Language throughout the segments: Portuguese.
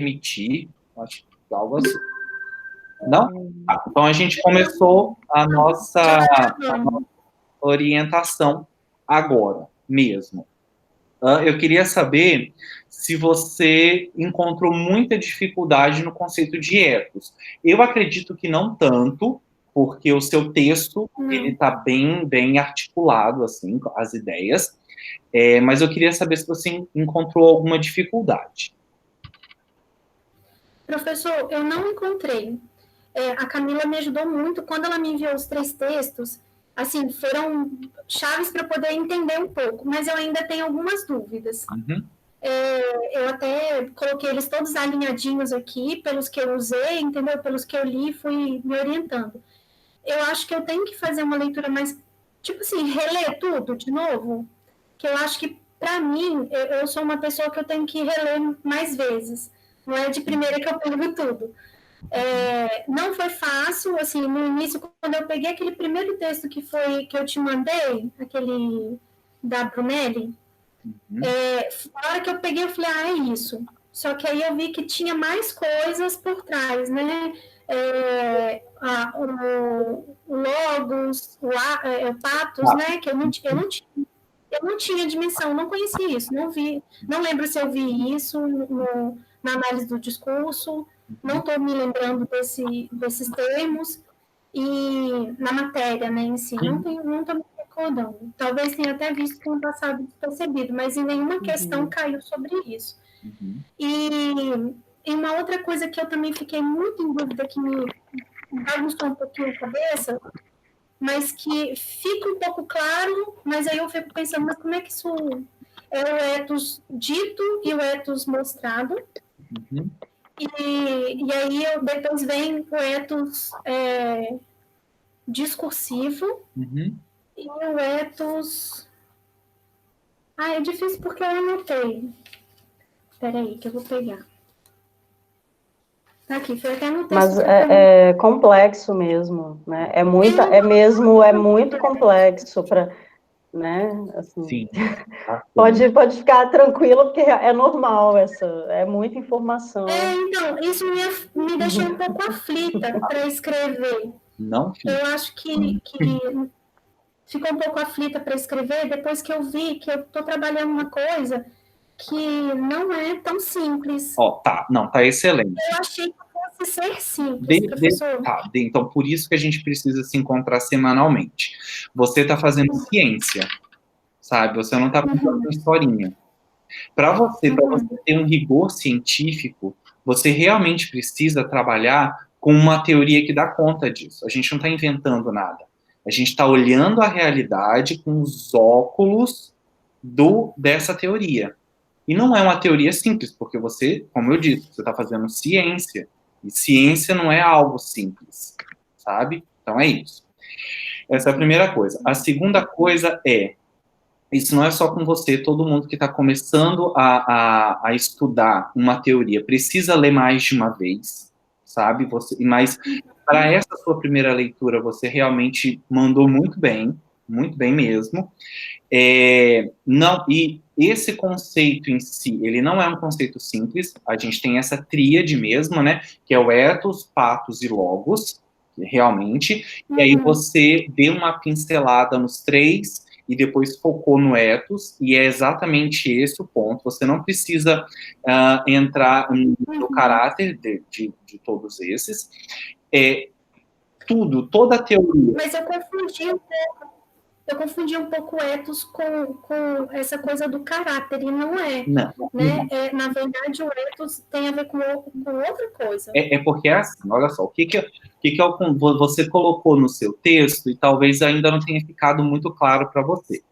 permitir, acho que algo assim. Não? Então a gente começou a nossa orientação agora mesmo. Eu queria saber se você encontrou muita dificuldade no conceito de ethos. Eu acredito que não tanto, porque o seu texto ele está bem articulado, assim, as ideias. Mas eu queria saber se você encontrou alguma dificuldade. Professor, eu não encontrei. A Camila me ajudou muito. Quando ela me enviou os 3 textos, assim, foram chaves para poder entender um pouco, mas eu ainda tenho algumas dúvidas. Uhum. Eu até coloquei eles todos alinhadinhos aqui, pelos que eu usei, entendeu? Pelos que eu li, fui me orientando. Eu acho que eu tenho que fazer uma leitura mais, tipo assim, reler tudo de novo, que eu acho que, para mim, eu sou uma pessoa que eu tenho que reler mais vezes. Não é de primeira que eu pego tudo. Não foi fácil, assim, no início, quando eu peguei aquele primeiro texto que eu te mandei, aquele da Brunelli, na hora que eu peguei, eu falei, é isso. Só que aí eu vi que tinha mais coisas por trás, né? O Logos, o Patos, né? Que eu não tinha dimensão, não conhecia isso, não vi, não lembro se eu vi isso na análise do discurso, não estou me lembrando desses termos, e na matéria, né, em si, não estou me recordando. Talvez tenha até visto no passado despercebido, mas em nenhuma questão caiu sobre isso. E uma outra coisa que eu também fiquei muito em dúvida, que me bagunçou um pouquinho a cabeça, mas que fica um pouco claro, mas aí eu fico pensando, mas como é que isso é o ethos dito e o ethos mostrado? E aí depois vem o ethos discursivo e o ethos... é difícil porque eu anotei. Espera aí que eu vou pegar. Aqui, foi até no texto. Mas é complexo mesmo, né? É muito complexo para, né? Assim, Sim. Pode ficar tranquilo, porque é normal é muita informação. Então, isso me deixou um pouco aflita para escrever. Não, filho. Eu acho que ficou um pouco aflita para escrever depois que eu vi que eu estou trabalhando uma coisa que não é tão simples. Tá excelente. Eu achei que fosse ser simples, professor. Então, por isso que a gente precisa se encontrar semanalmente. Você está fazendo ciência, sabe? Você não está fazendo historinha. Para você ter um rigor científico, você realmente precisa trabalhar com uma teoria que dá conta disso. A gente não está inventando nada. A gente está olhando a realidade com os óculos dessa teoria. E não é uma teoria simples, porque você, como eu disse, você está fazendo ciência. E ciência não é algo simples, sabe? Então é isso. Essa é a primeira coisa. A segunda coisa isso não é só com você, todo mundo que está começando a estudar uma teoria precisa ler mais de uma vez, sabe? Mas para essa sua primeira leitura, você realmente mandou muito bem mesmo. Não, e esse conceito em si, ele não é um conceito simples, a gente tem essa tríade mesmo, né, que é o ethos, patos e logos, realmente, e aí você deu uma pincelada nos 3 e depois focou no ethos, e é exatamente esse o ponto, você não precisa entrar no caráter de todos esses, toda a teoria... Mas eu confundi um pouco o ethos com essa coisa do caráter, e não é. Não. Né? Na verdade, o ethos tem a ver com outra coisa. Porque é assim, olha só, o que você colocou no seu texto e talvez ainda não tenha ficado muito claro para você.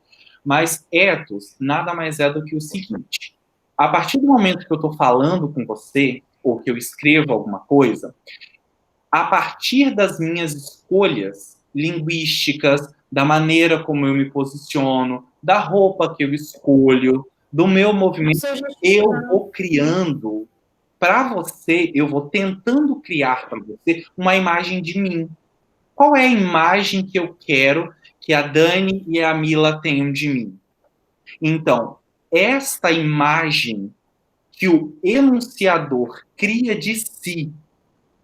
Mas ethos nada mais é do que o seguinte: a partir do momento que eu estou falando com você, ou que eu escrevo alguma coisa, a partir das minhas escolhas linguísticas, da maneira como eu me posiciono, da roupa que eu escolho, do meu movimento, eu vou criando para você, eu vou tentando criar para você uma imagem de mim. Qual é a imagem que eu quero que a Dani e a Mila tenham de mim? Então, esta imagem que o enunciador cria de si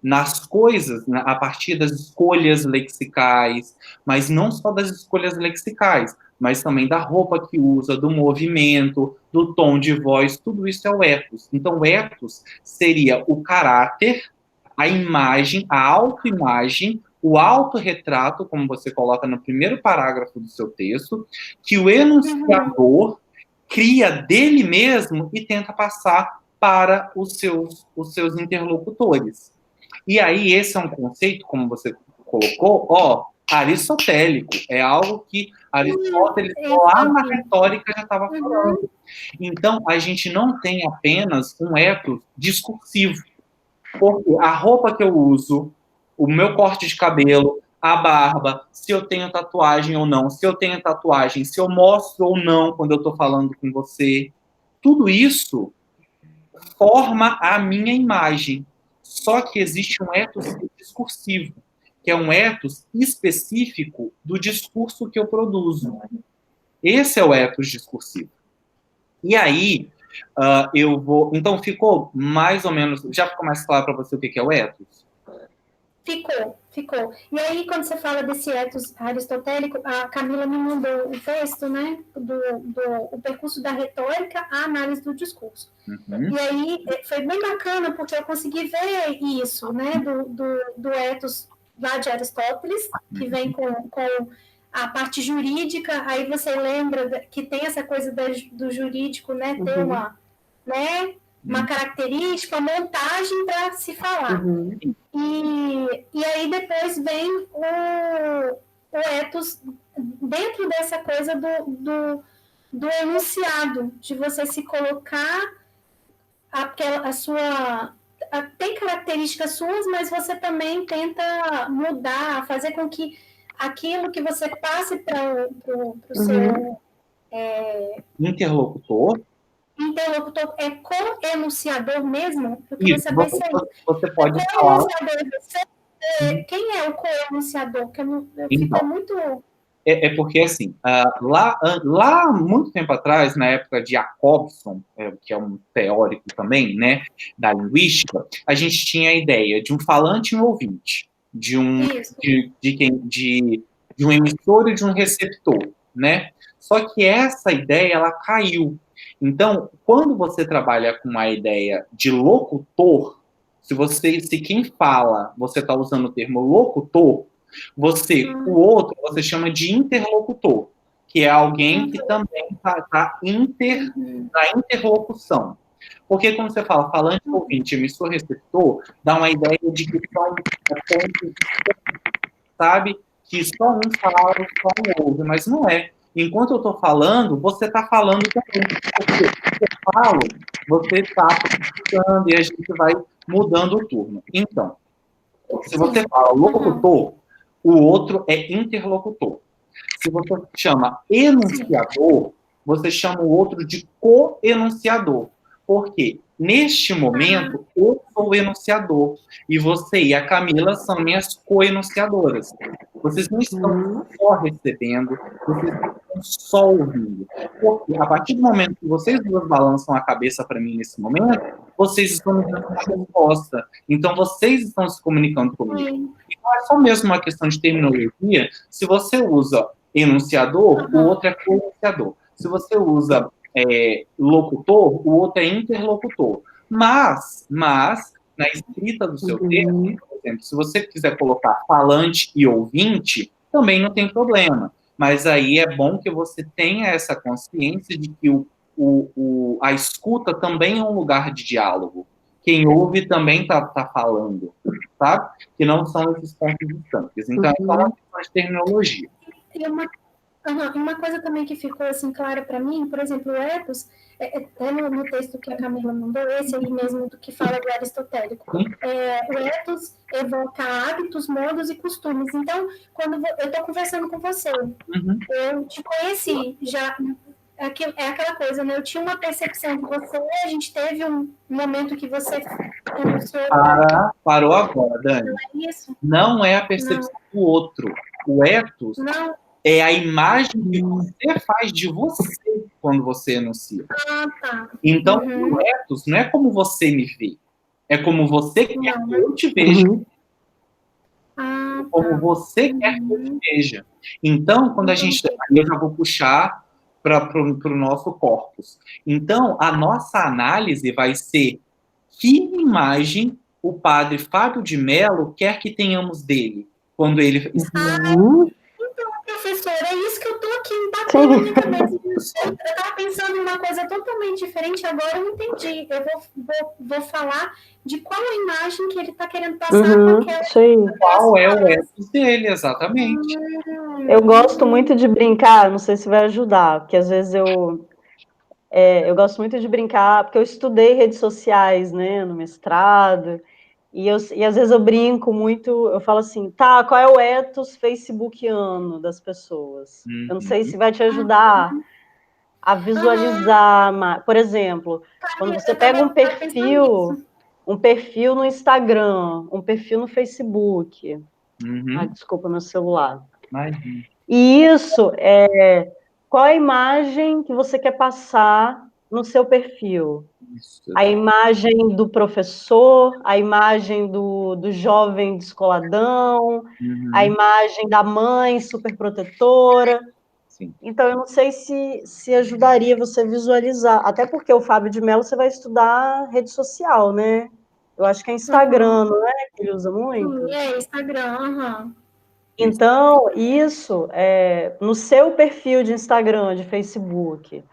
nas coisas, a partir das escolhas lexicais, mas não só das escolhas lexicais, mas também da roupa que usa, do movimento, do tom de voz, tudo isso é o ethos. Então, o ethos seria o caráter, a imagem, a autoimagem, o autorretrato, como você coloca no primeiro parágrafo do seu texto, que o enunciador cria dele mesmo e tenta passar para os seus interlocutores. E aí, esse é um conceito, como você colocou, aristotélico. É algo que Aristóteles, lá na retórica, já estava falando. Então, a gente não tem apenas um ethos discursivo. Porque a roupa que eu uso, o meu corte de cabelo, a barba, se eu tenho tatuagem ou não, se eu tenho tatuagem, se eu mostro ou não quando eu estou falando com você, tudo isso forma a minha imagem. Só que existe um ethos discursivo, que é um ethos específico do discurso que eu produzo. Esse é o ethos discursivo. E aí, eu vou... Então, ficou mais ou menos... Já ficou mais claro para você o que é o ethos? Ficou. E aí, quando você fala desse ethos aristotélico, a Camila me mandou o texto, né, do percurso da retórica à análise do discurso. E aí, foi bem bacana, porque eu consegui ver isso, né, do ethos lá de Aristóteles, que vem com a parte jurídica. Aí você lembra que tem essa coisa do jurídico, né, ter uma característica, uma montagem para se falar. E aí depois vem o ethos dentro dessa coisa do enunciado, de você se colocar a sua... Tem características suas, mas você também tenta mudar, fazer com que aquilo que você passe para o seu... interlocutor é co-enunciador mesmo? Eu queria saber se você pode falar. Quem é o co-enunciador? Ficou muito... É porque, assim, lá muito tempo atrás, na época de Jacobson, que é um teórico também, né, da linguística, a gente tinha a ideia de um falante e um ouvinte, de um emissor e de um receptor, né? Só que essa ideia, ela caiu. Então, quando você trabalha com a ideia de locutor, se quem fala, você está usando o termo locutor, o outro, você chama de interlocutor, que é alguém que também está na interlocução. Porque quando você fala falante, ouvinte, emissor, receptor, dá uma ideia de que só um sabe que só um fala, só um ouve, mas não é. Enquanto eu estou falando, você está falando também. Porque eu falo, você está escutando e a gente vai mudando o turno. Então, se você fala locutor, o outro é interlocutor. Se você chama enunciador, você chama o outro de co-enunciador. Por quê? Neste momento, eu sou o enunciador. E você e a Camila são minhas co-enunciadoras. Vocês não estão só recebendo, vocês estão só ouvindo. Porque a partir do momento que vocês duas balançam a cabeça para mim nesse momento, vocês estão me dando uma resposta. Então, vocês estão se comunicando comigo. E não é só mesmo uma questão de terminologia. Se você usa enunciador, o outro é co-enunciador. Se você usa locutor, o outro é interlocutor. Mas, na escrita do seu texto, por exemplo, se você quiser colocar falante e ouvinte, também não tem problema. Mas aí é bom que você tenha essa consciência de que a escuta também é um lugar de diálogo. Quem ouve também está falando, sabe? Que não são esses pontos distantes. Então, é só uma questão de terminologia. E uma coisa também que ficou assim clara para mim, por exemplo, o ethos, até no texto que a Camila mandou, esse aí mesmo do que fala do aristotélico, o ethos evoca hábitos, modos e costumes. Então, quando eu estou conversando com você, eu te conheci, já é aquela coisa, né? Eu tinha uma percepção de você, a gente teve um momento que você enunciou... Parou agora, Dani. Não é isso? Não é a percepção do outro. O ethos... Não. É a imagem que você faz de você quando você enuncia. Ah, tá. Então, o ethos não é como você me vê. É como você quer que eu te veja. Ah, Como tá. você quer que eu te veja. Então, quando a gente... Aí eu já vou puxar para o nosso corpus. Então, a nossa análise vai ser que imagem o padre Fábio de Mello quer que tenhamos dele quando ele... Então, professora, é isso que eu tô aqui batendo na minha cabeça. Eu tava pensando em uma coisa totalmente diferente, agora eu entendi. Eu vou falar de qual a imagem que ele tá querendo passar com aquela... Qual é o ethos dele, exatamente. Eu gosto muito de brincar, não sei se vai ajudar, porque às vezes eu gosto muito de brincar, porque eu estudei redes sociais, né, no mestrado, e às vezes eu brinco muito, eu falo assim, tá, qual é o ethos facebookiano das pessoas? Eu não sei se vai te ajudar a visualizar, por exemplo, quando você pega um perfil no Instagram, um perfil no Facebook, desculpa, meu celular. E isso qual é a imagem que você quer passar no seu perfil? A imagem do professor, a imagem do jovem descoladão, a imagem da mãe superprotetora. Sim. Então, eu não sei se ajudaria você visualizar, até porque o Fábio de Mello você vai estudar rede social, né? Eu acho que é Instagram, não é? Que ele usa muito? É, Instagram, Então, isso, no seu perfil de Instagram, de Facebook,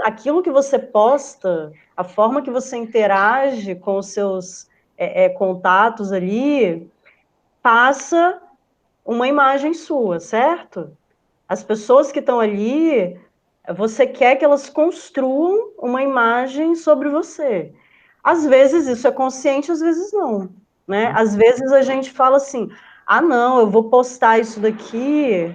aquilo que você posta, a forma que você interage com os seus contatos ali, passa uma imagem sua, certo? As pessoas que estão ali, você quer que elas construam uma imagem sobre você. Às vezes isso é consciente, às vezes não, né? Às vezes a gente fala assim, ah, não, eu vou postar isso daqui,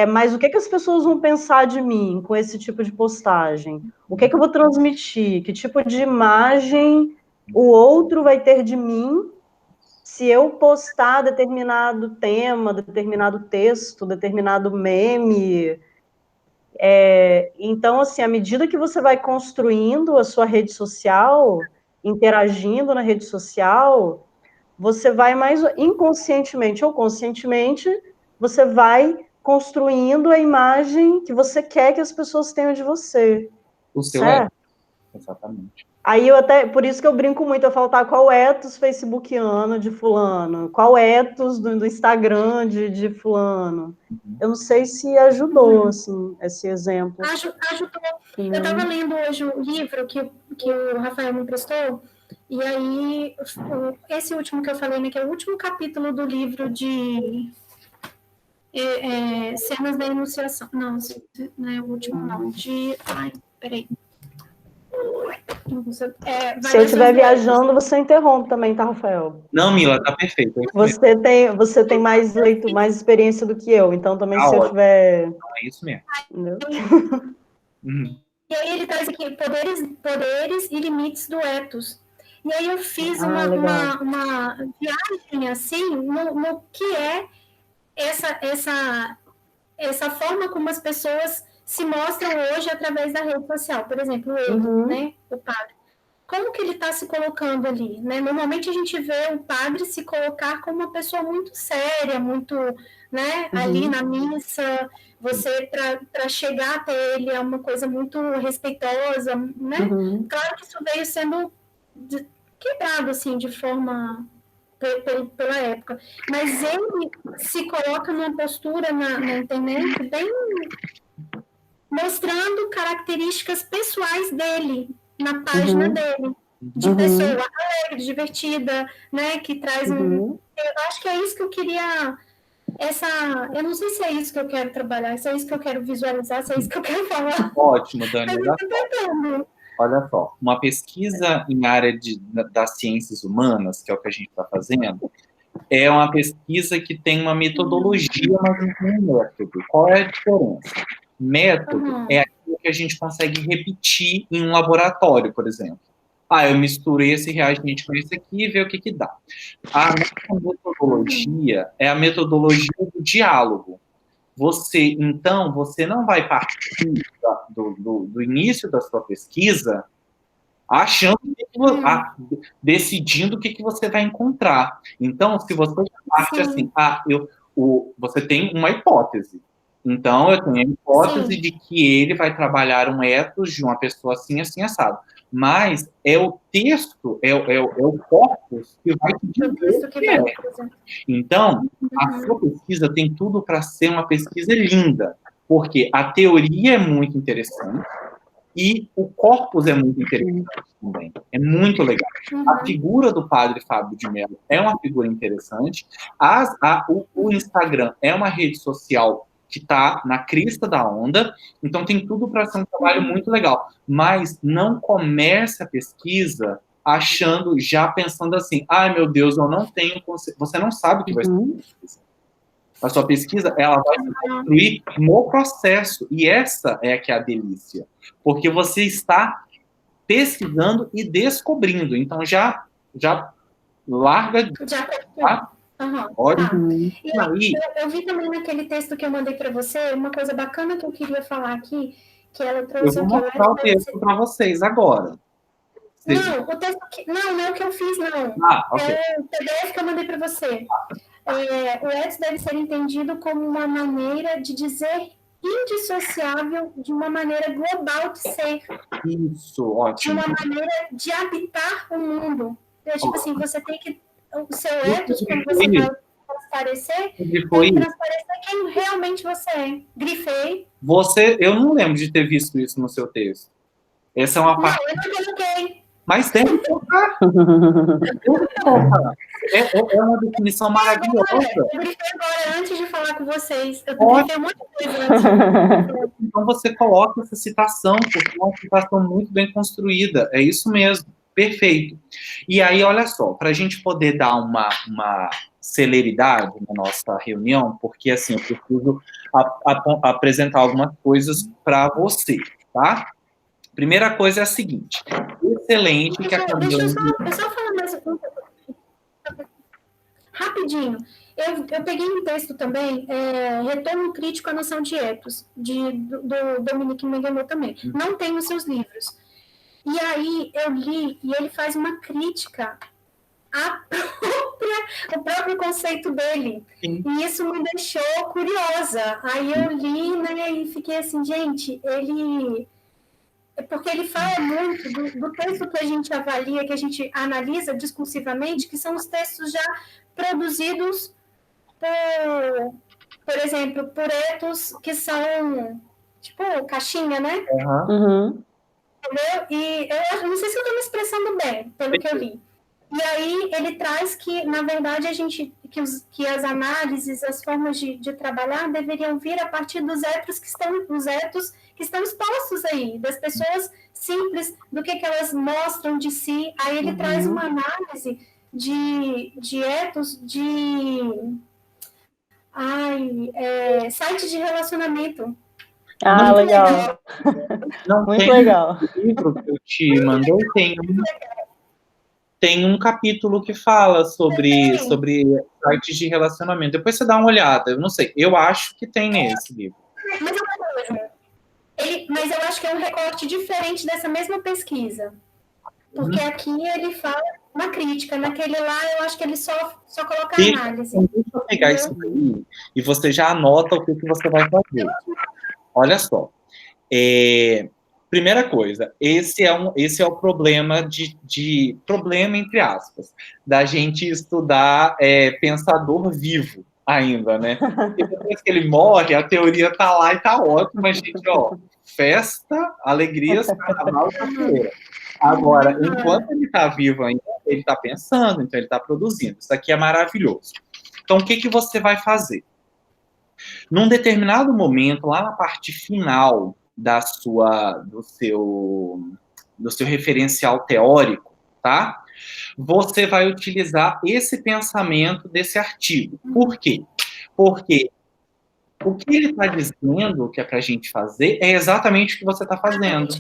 mas o que as pessoas vão pensar de mim com esse tipo de postagem? O que eu vou transmitir? Que tipo de imagem o outro vai ter de mim se eu postar determinado tema, determinado texto, determinado meme? Então, assim, à medida que você vai construindo a sua rede social, interagindo na rede social, você vai mais inconscientemente ou conscientemente, você vai construindo a imagem que você quer que as pessoas tenham de você. O seu certo? Exatamente. Aí por isso que eu brinco muito, eu falo, tá, qual ethos facebookiano de fulano? Qual ethos do Instagram de fulano? Eu não sei se ajudou, assim, esse exemplo. Ajudou. Eu estava lendo hoje um livro que o Rafael me emprestou, e aí esse último que eu falei, né, que é o último capítulo do livro de Cenas da Enunciação. Não é o último, não. Ai, peraí. Se eu estiver viajando, você interrompe também, tá, Rafael? Não, Mila, tá perfeito. Você tem mais experiência do que eu, então também se eu tiver... Não, é isso mesmo. E aí ele traz aqui poderes e limites do ethos. E aí eu fiz uma viagem assim no que é essa forma como as pessoas se mostram hoje através da rede social. Por exemplo, ele, né, o padre. Como que ele está se colocando ali? Né? Normalmente a gente vê o padre se colocar como uma pessoa muito séria, muito, né, ali na missa. Você, para chegar até ele, é uma coisa muito respeitosa, né? Claro que isso veio sendo quebrado, assim, de forma... pela época. Mas ele se coloca numa postura na internet bem mostrando características pessoais dele, na página dele, de pessoa alegre, divertida, né, que traz Eu acho que é isso que eu queria... Eu não sei se é isso que eu quero trabalhar, se é isso que eu quero visualizar, se é isso que eu quero falar. Ótimo, Dani. Olha só, uma pesquisa em área das ciências humanas, que é o que a gente está fazendo, é uma pesquisa que tem uma metodologia, mas não tem um método. Qual é a diferença? Método é aquilo que a gente consegue repetir em um laboratório, por exemplo. Eu misturei esse reagente com esse aqui e ver o que dá. A nossa metodologia é a metodologia do diálogo. Então, você não vai partir do início da sua pesquisa achando decidindo o que você vai encontrar. Então, se você parte assim, você tem uma hipótese. Então, eu tenho a hipótese de que ele vai trabalhar um ethos de uma pessoa assim, assim, assado. Mas é o texto, é o corpus que vai te dizer o que é. Então, a sua pesquisa tem tudo para ser uma pesquisa linda, porque a teoria é muito interessante e o corpus é muito interessante também. É muito legal. A figura do padre Fábio de Mello é uma figura interessante. O Instagram é uma rede social que está na crista da onda, então tem tudo para ser um trabalho muito legal. Mas não comece a pesquisa já pensando assim, ai meu Deus, eu não tenho... Você não sabe o que vai ser a pesquisa. A sua pesquisa, ela vai se construir no processo, e essa é que é a delícia, porque você está pesquisando e descobrindo, então já larga... Tá? Eu vi também naquele texto que eu mandei para você, uma coisa bacana que eu queria falar aqui, que ela trouxe... Eu vou mostrar o texto para vocês agora. Não, o texto não é o que eu fiz, não. Okay. É o PDF que eu mandei para você. O ethos deve ser entendido como uma maneira de dizer indissociável de uma maneira global de ser. Isso, ótimo. De uma maneira de habitar o mundo. Tipo assim, você tem que... O seu ethos, quando você vai transparecer, tem que transparecer quem realmente você é. Grifei. Eu não lembro de ter visto isso no seu texto. Essa é uma parte... Não, eu não coloquei. Mas tem que colocar. É uma definição maravilhosa. Eu grifei agora, antes de falar com vocês. Eu grifei muita coisa antes. Então você coloca essa citação, porque é uma citação muito bem construída. É isso mesmo. Perfeito. E aí, olha só, para a gente poder dar uma celeridade na nossa reunião, porque assim, eu preciso apresentar algumas coisas para você, tá? Primeira coisa é a seguinte. Excelente que a Camila... Deixa eu só falar mais um pouco. Rapidinho. Eu peguei um texto também, Retorno Crítico à Noção de Ethos, do Dominique Mengele também. Não tem os seus livros. E aí eu li, e ele faz uma crítica ao próprio conceito dele. Sim. E isso me deixou curiosa. Aí eu li, né, e fiquei assim, gente, porque ele fala muito do texto que a gente avalia, que a gente analisa discursivamente, que são os textos já produzidos por exemplo, por ethos que são, tipo, caixinha, né? Uhum. Entendeu? E eu não sei se eu estou me expressando bem, pelo que eu li. E aí ele traz que, na verdade, que as análises, as formas de trabalhar deveriam vir a partir dos ethos que estão expostos aí, das pessoas simples, do que elas mostram de si. Aí ele traz uma análise de ethos site de relacionamento. Muito legal. Muito legal. No livro que eu te mandei tem um capítulo que fala sobre sites de relacionamento. Depois você dá uma olhada. Eu não sei. Eu acho que tem nesse livro. Mas eu acho que é um recorte diferente dessa mesma pesquisa. Porque aqui ele fala uma crítica. Naquele lá, eu acho que ele só coloca análise. Deixa eu pegar isso aí e você já anota o que você vai fazer. Olha só. Primeira coisa, esse é o problema problema, entre aspas, da gente estudar pensador vivo ainda, né? Porque depois que ele morre, a teoria tá lá e tá ótima, gente, ó, festa, alegrias, carnaval e capoeira. Agora, enquanto ele tá vivo ainda, ele tá pensando, então ele tá produzindo. Isso aqui é maravilhoso. Então, o que você vai fazer? Num determinado momento, lá na parte final do seu referencial teórico, tá? Você vai utilizar esse pensamento desse artigo. Por quê? Porque o que ele está dizendo que é para a gente fazer é exatamente o que você está fazendo.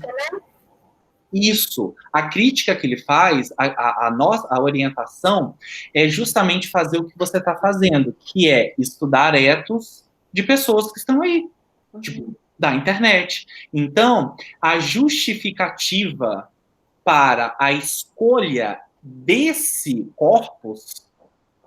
Isso. A crítica que ele faz, a orientação, é justamente fazer o que você está fazendo, que é estudar ethos de pessoas que estão aí, tipo, da internet. Então, a justificativa para a escolha desse corpus,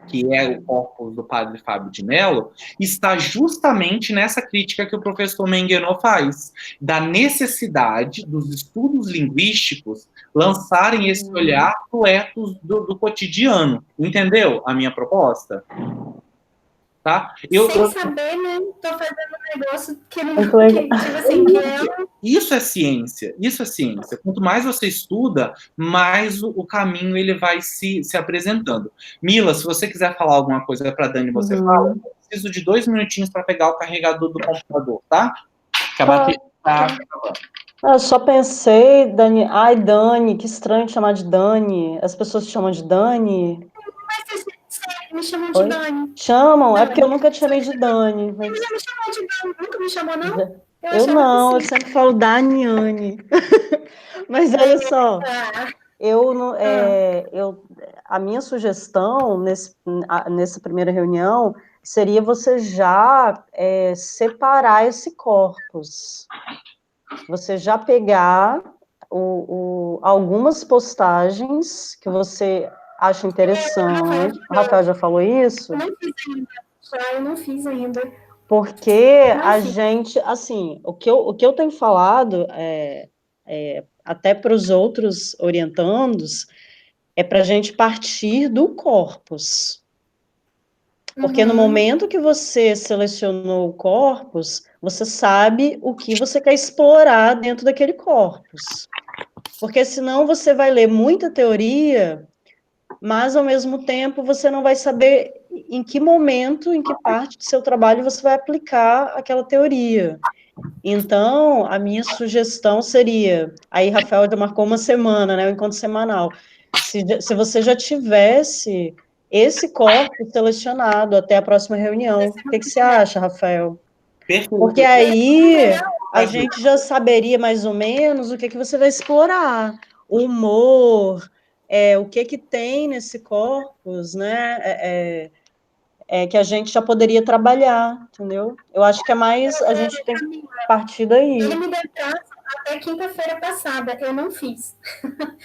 que é o corpus do padre Fábio de Mello, está justamente nessa crítica que o professor Menguenot faz, da necessidade dos estudos linguísticos lançarem esse olhar para o ethos do cotidiano. Entendeu a minha proposta? Tá? Sem saber, né? Tô fazendo um negócio que não... tipo assim, que é... Isso é ciência, isso é ciência. Quanto mais você estuda, mais o caminho ele vai se apresentando. Mila, se você quiser falar alguma coisa para Dani, você fala. Eu preciso de 2 minutinhos para pegar o carregador do computador, tá? Que a bateria tá acabando. Eu só pensei, Dani, ai, Dani, que estranho te chamar de Dani. As pessoas te chamam de Dani? Mas você me chamam de Dani. Chamam? É porque eu nunca te chamei de Dani. Mas... Você me chamou de Dani, nunca me chamou, não? Eu não, eu sempre falo Daniane. Mas olha só, a minha sugestão nessa primeira reunião seria você já separar esse corpus. Você já pegar algumas postagens que você acha interessante. O Rafael já falou isso? Eu não fiz ainda. Porque a gente, assim, o que eu tenho falado, até para os outros orientandos, é para a gente partir do corpus. Porque no momento que você selecionou o corpus, você sabe o que você quer explorar dentro daquele corpus. Porque senão você vai ler muita teoria, mas ao mesmo tempo você não vai saber em que momento, em que parte do seu trabalho você vai aplicar aquela teoria. Então, a minha sugestão seria, aí Rafael já marcou uma semana, né, o encontro semanal, se você já tivesse esse corpo selecionado até a próxima reunião, o que você acha, Rafael? Perfeito. Porque aí a gente já saberia mais ou menos o que você vai explorar, o humor, o que tem nesse corpus, né, que a gente já poderia trabalhar, entendeu? Eu acho que é mais, a gente tem que partir daí. Ele me deu prazo até quinta-feira passada, eu não fiz.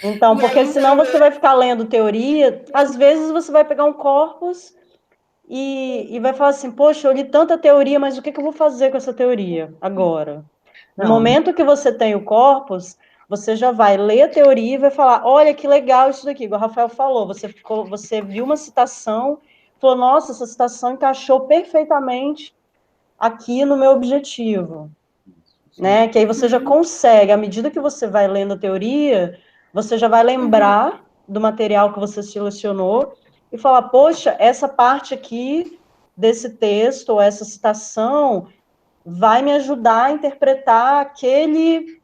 Então, porque senão você vai ficar lendo teoria, às vezes você vai pegar um corpus e vai falar assim, poxa, eu li tanta teoria, mas o que eu vou fazer com essa teoria agora? No momento que você tem o corpus, você já vai ler a teoria e vai falar, olha que legal isso daqui, igual o Rafael falou, você viu uma citação, falou, nossa, essa citação encaixou perfeitamente aqui no meu objetivo, né? Que aí você já consegue, à medida que você vai lendo a teoria, você já vai lembrar do material que você selecionou e falar, poxa, essa parte aqui desse texto, ou essa citação, vai me ajudar a interpretar aquele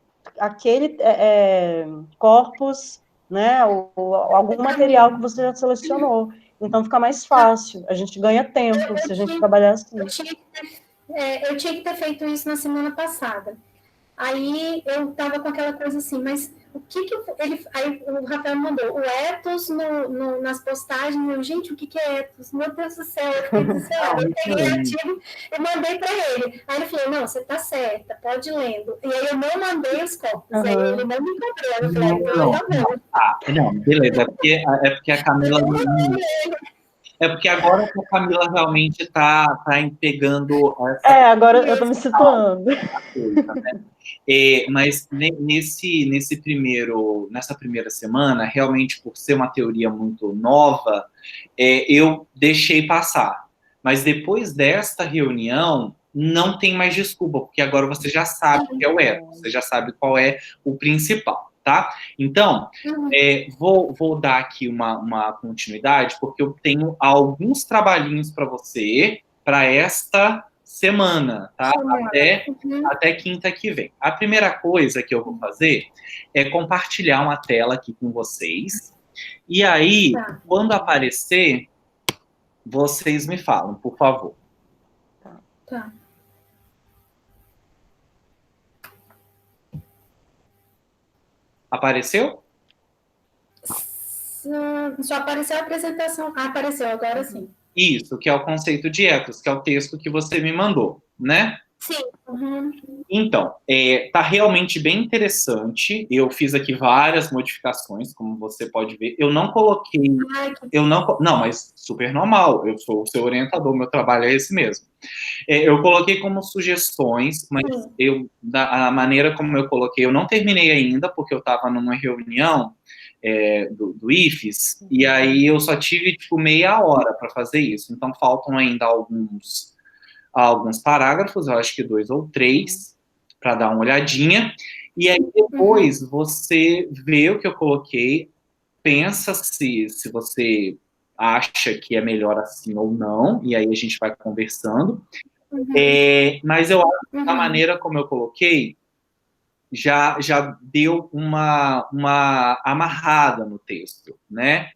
corpus, né, ou algum material que você já selecionou. Então, fica mais fácil, a gente ganha tempo se a gente trabalhar assim. Eu tinha que ter feito isso na semana passada. Aí eu estava com aquela coisa assim, mas o que ele... Aí o Rafael mandou o ethos nas postagens. Eu, gente, o que é ethos? Meu Deus do céu, eu fiquei desesperada. Eu peguei o artigo e mandei para ele. Aí ele falou, não, você está certa, pode ir lendo. E aí eu não mandei os corpos, aí ele não me encontrou. Eu falei, então tá bom. Não, beleza, é porque a Camila... É porque agora que a Camila realmente está pegando... agora eu estou me situando. Coisa, né? Mas nessa primeira semana, realmente, por ser uma teoria muito nova, eu deixei passar. Mas depois desta reunião, não tem mais desculpa, porque agora você já sabe o que é o ethos, você já sabe qual é o principal. Tá? Então, vou dar aqui uma continuidade, porque eu tenho alguns trabalhinhos para você, para esta semana, tá? Até quinta que vem. A primeira coisa que eu vou fazer é compartilhar uma tela aqui com vocês, e aí, quando aparecer, vocês me falam, por favor. Tá. Apareceu? Só apareceu a apresentação. Apareceu, agora sim. Isso, que é o conceito de ethos, que é o texto que você me mandou. né? Sim. Uhum. Então, tá realmente bem interessante. Eu fiz aqui várias modificações, como você pode ver. Eu não coloquei... Não, mas super normal. Eu sou o seu orientador, meu trabalho é esse mesmo. Eu coloquei como sugestões, mas da maneira como eu coloquei, eu não terminei ainda, porque eu estava numa reunião do IFES, e aí eu só tive, tipo, meia hora para fazer isso. Então, faltam ainda alguns parágrafos, eu acho que 2 ou 3, para dar uma olhadinha. E aí, depois, você vê o que eu coloquei, pensa se você acha que é melhor assim ou não, e aí a gente vai conversando. Mas eu acho que da maneira como eu coloquei, já deu uma amarrada no texto, né?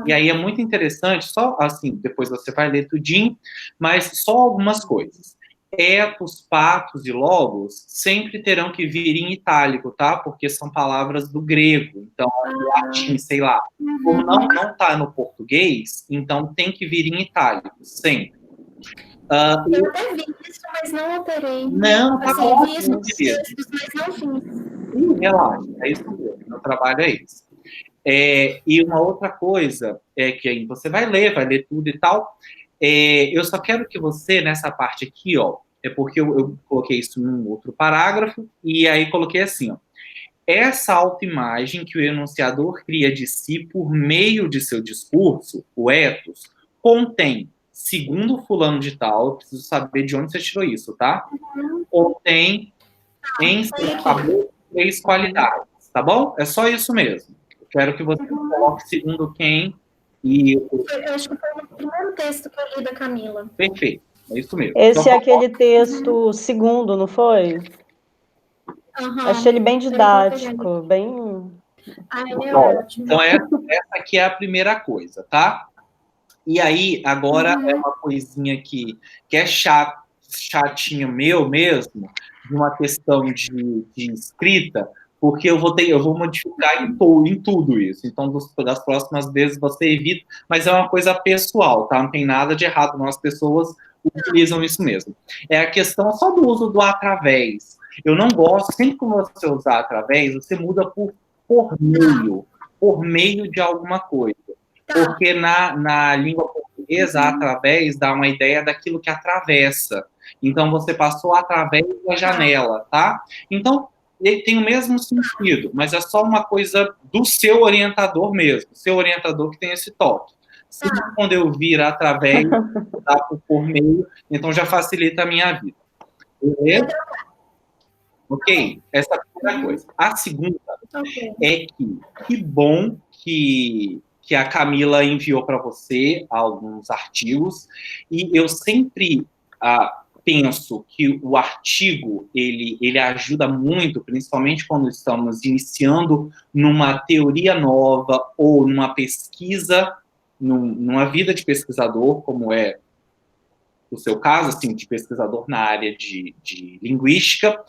E aí é muito interessante, só assim, depois você vai ler tudinho, mas só algumas coisas. Etos, patos e logos sempre terão que vir em itálico, tá? Porque são palavras do grego, então, latim, sei lá. Como não tá no português, então tem que vir em itálico, sempre. Eu até vi isso, mas não alterei. Não, tá assim, ótimo, vi isso nos textos, mas não fiz. Relaxa, é isso mesmo, meu trabalho é esse. E uma outra coisa é que aí você vai ler tudo e tal. Eu só quero que você, nessa parte aqui, ó, é porque eu coloquei isso num outro parágrafo, e aí coloquei assim, ó. Essa autoimagem que o enunciador cria de si por meio de seu discurso, o ethos, contém, segundo fulano de tal, eu preciso saber de onde você tirou isso, tá? Contém em seu favor 3 qualidades, tá bom? É só isso mesmo. Eu quero que você coloque segundo quem e... Eu acho que foi o primeiro texto que eu li da Camila. Perfeito, é isso mesmo. Esse então, é aquele texto segundo, não foi? Achei ele bem didático, bem... ele é ótimo. Então, essa aqui é a primeira coisa, tá? E aí, agora é uma coisinha que é chatinha meu mesmo, de uma questão de escrita, porque eu vou modificar em tudo isso. Então, das próximas vezes você evita, mas é uma coisa pessoal, tá? Não tem nada de errado, nós pessoas utilizam isso mesmo. É a questão só do uso do através. Eu não gosto, sempre que você usar através, você muda por meio de alguma coisa. Porque na língua portuguesa, através dá uma ideia daquilo que atravessa. Então, você passou através da janela, tá? Então, ele tem o mesmo sentido, mas é só uma coisa do seu orientador mesmo, seu orientador que tem esse toque. Sempre quando eu vir através, tá, por meio, então já facilita a minha vida. Beleza? Ok? Essa é a primeira coisa. A segunda é que bom que a Camila enviou para você alguns artigos, e eu sempre penso que o artigo, ele ajuda muito, principalmente quando estamos iniciando numa teoria nova ou numa pesquisa, numa vida de pesquisador, como é o seu caso, assim, de pesquisador na área de linguística,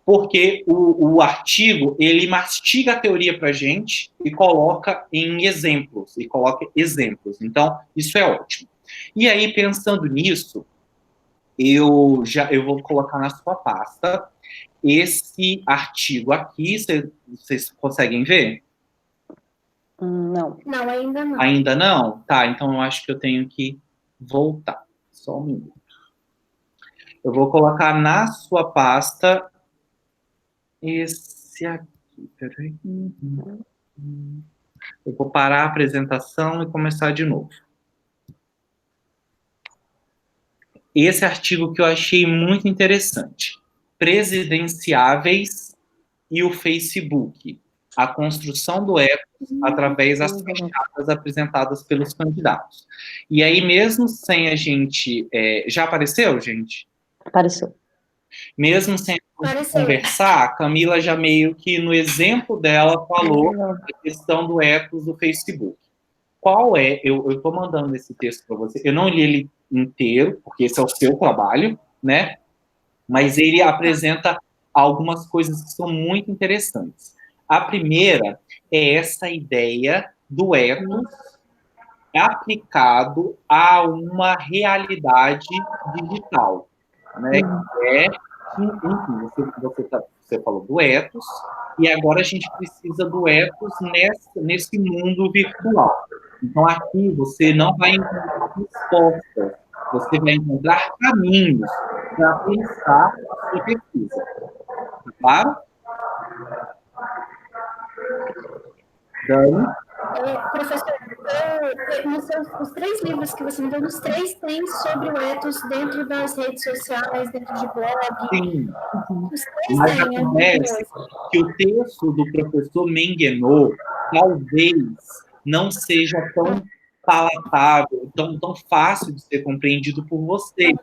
porque o artigo, ele mastiga a teoria para a gente e coloca em exemplos, Então, isso é ótimo. E aí, pensando nisso, eu vou colocar na sua pasta esse artigo aqui, vocês conseguem ver? Não. Não, ainda não. Ainda não? Tá, então eu acho que eu tenho que voltar. Só um minuto. Eu vou colocar na sua pasta esse aqui. Peraí. Eu vou parar a apresentação e começar de novo. Esse artigo que eu achei muito interessante. Presidenciáveis e o Facebook. A construção do ethos através das fechadas apresentadas pelos candidatos. E aí, mesmo sem a gente... já apareceu, gente? Apareceu. Mesmo sem conversar, a Camila já meio que, no exemplo dela, falou a questão do ethos do Facebook. Qual é... Eu estou mandando esse texto para você. Eu não li ele inteiro, porque esse é o seu trabalho, né? Mas ele apresenta algumas coisas que são muito interessantes. A primeira é essa ideia do ethos aplicado a uma realidade digital. né? Enfim, você falou do ethos, e agora a gente precisa do ethos nesse mundo virtual. Então, aqui você não vai encontrar respostas, você vai encontrar caminhos para pensar a sua pesquisa. Claro? Dani? Professor, os 3 livros que você me deu, os 3 têm sobre o ethos dentro das redes sociais, dentro de blog. Sim. Os 3 Mas têm. acontece que o texto do professor Menguenot talvez não seja tão palatável, tão fácil de ser compreendido por você.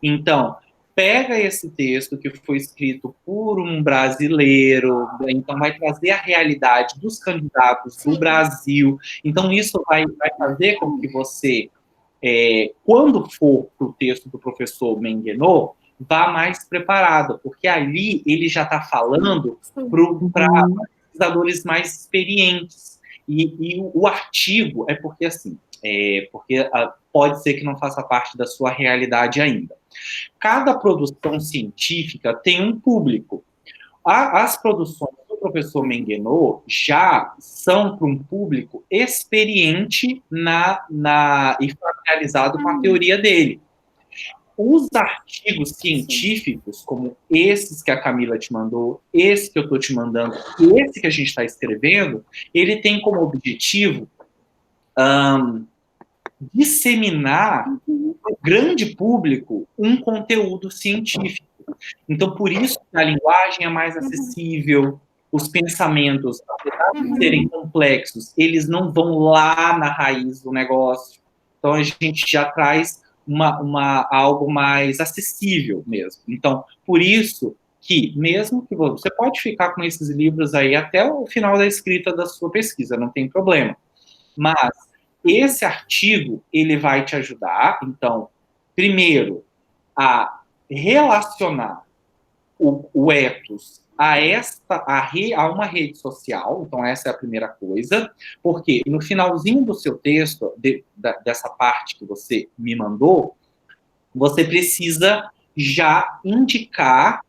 Então, pega esse texto que foi escrito por um brasileiro, então vai trazer a realidade dos candidatos do Brasil. Então, isso vai fazer com que você, quando for para o texto do professor Menguenot, vá mais preparado, porque ali ele já está falando para pesquisadores mais experientes. E o artigo é porque, assim, porque pode ser que não faça parte da sua realidade ainda. Cada produção científica tem um público. As produções do professor Menguenot já são para um público experiente e familiarizado com a teoria dele. Os artigos científicos, como esses que a Camila te mandou, esse que eu estou te mandando, e esse que a gente está escrevendo, ele tem como objetivo disseminar para o grande público um conteúdo científico. Então, por isso que a linguagem é mais acessível, os pensamentos, apesar de serem complexos, eles não vão lá na raiz do negócio. Então, a gente já traz algo mais acessível mesmo. Então, por isso que, mesmo que você pode ficar com esses livros aí até o final da escrita da sua pesquisa, não tem problema. Mas esse artigo, ele vai te ajudar, então, primeiro, a relacionar o ethos a uma rede social. Então, essa é a primeira coisa, porque no finalzinho do seu texto, dessa parte que você me mandou, você precisa já indicar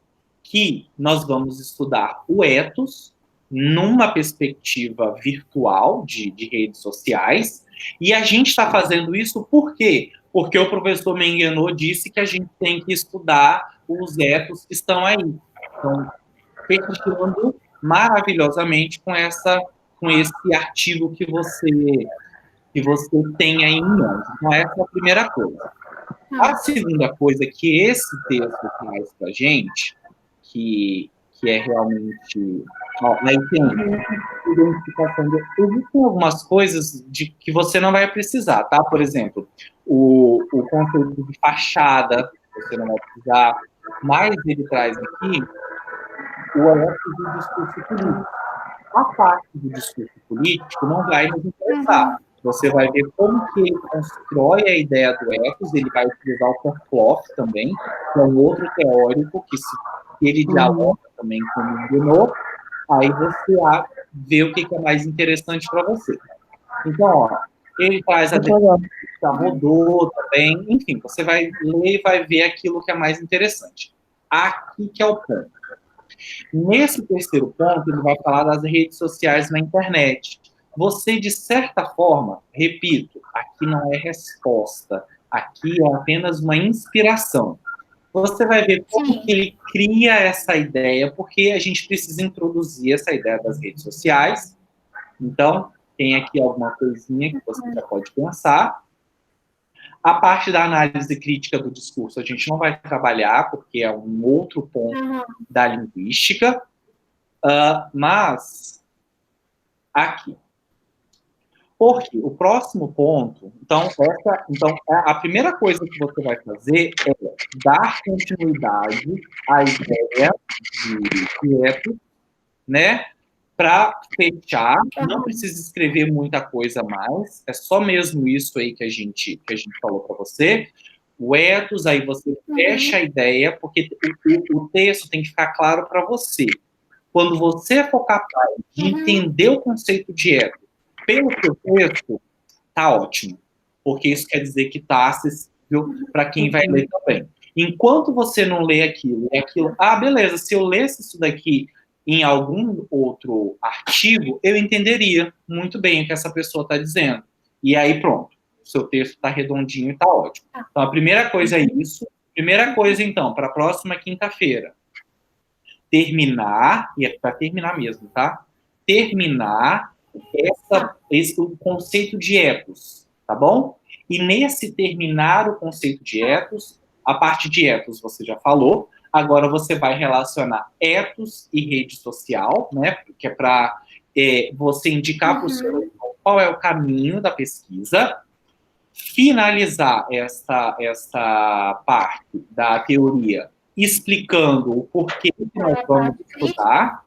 que nós vamos estudar o ethos numa perspectiva virtual de redes sociais, e a gente está fazendo isso por quê? Porque o professor Menguenot disse que a gente tem que estudar os ethos que estão aí. Então, fechando maravilhosamente com esse artigo que você tem aí em mãos. Então, essa é a primeira coisa. A segunda coisa que esse texto traz para a gente, que é realmente... aí tem identificação existem algumas coisas que você não vai precisar, tá? Por exemplo, o conceito de fachada, você não vai precisar, mas ele traz aqui o ethos do discurso político. A parte do discurso político não vai nos interessar. Você vai ver como que ele constrói a ideia do ethos, ele vai utilizar o Korthoff também, que é um outro teórico que ele dialoga também com o Menguenot, aí você vê o que é mais interessante para você. Então, ele traz a definição rodou também, enfim, você vai ler e vai ver aquilo que é mais interessante. Aqui que é o ponto. Nesse terceiro ponto, ele vai falar das redes sociais na internet. Você, de certa forma, repito, aqui não é resposta, aqui é apenas uma inspiração. Você vai ver como que ele cria essa ideia, porque a gente precisa introduzir essa ideia das redes sociais. Então, tem aqui alguma coisinha que você já pode pensar. A parte da análise crítica do discurso a gente não vai trabalhar, porque é um outro ponto da linguística, mas aqui. Porque o próximo ponto, então, a primeira coisa que você vai fazer é dar continuidade à ideia de ethos, né? Para fechar, não precisa escrever muita coisa mais, é só mesmo isso aí que a gente falou para você. O ethos, aí você fecha a ideia, porque o texto tem que ficar claro para você. Quando você for capaz de entender o conceito de ethos pelo seu texto, tá ótimo, porque isso quer dizer que está acessível para quem vai ler também. Enquanto você não lê aquilo, beleza, se eu lesse isso daqui em algum outro artigo, eu entenderia muito bem o que essa pessoa está dizendo. E aí, pronto, o seu texto está redondinho e está ótimo. Então, a primeira coisa é isso. Primeira coisa, então, para a próxima quinta-feira, terminar, e é para terminar mesmo, tá? Terminar o conceito de ethos, tá bom? E nesse terminar o conceito de ethos, a parte de ethos você já falou, agora você vai relacionar ethos e rede social, né? Que é para você indicar para o seu aluno qual é o caminho da pesquisa, finalizar esta parte da teoria explicando o porquê que nós vamos estudar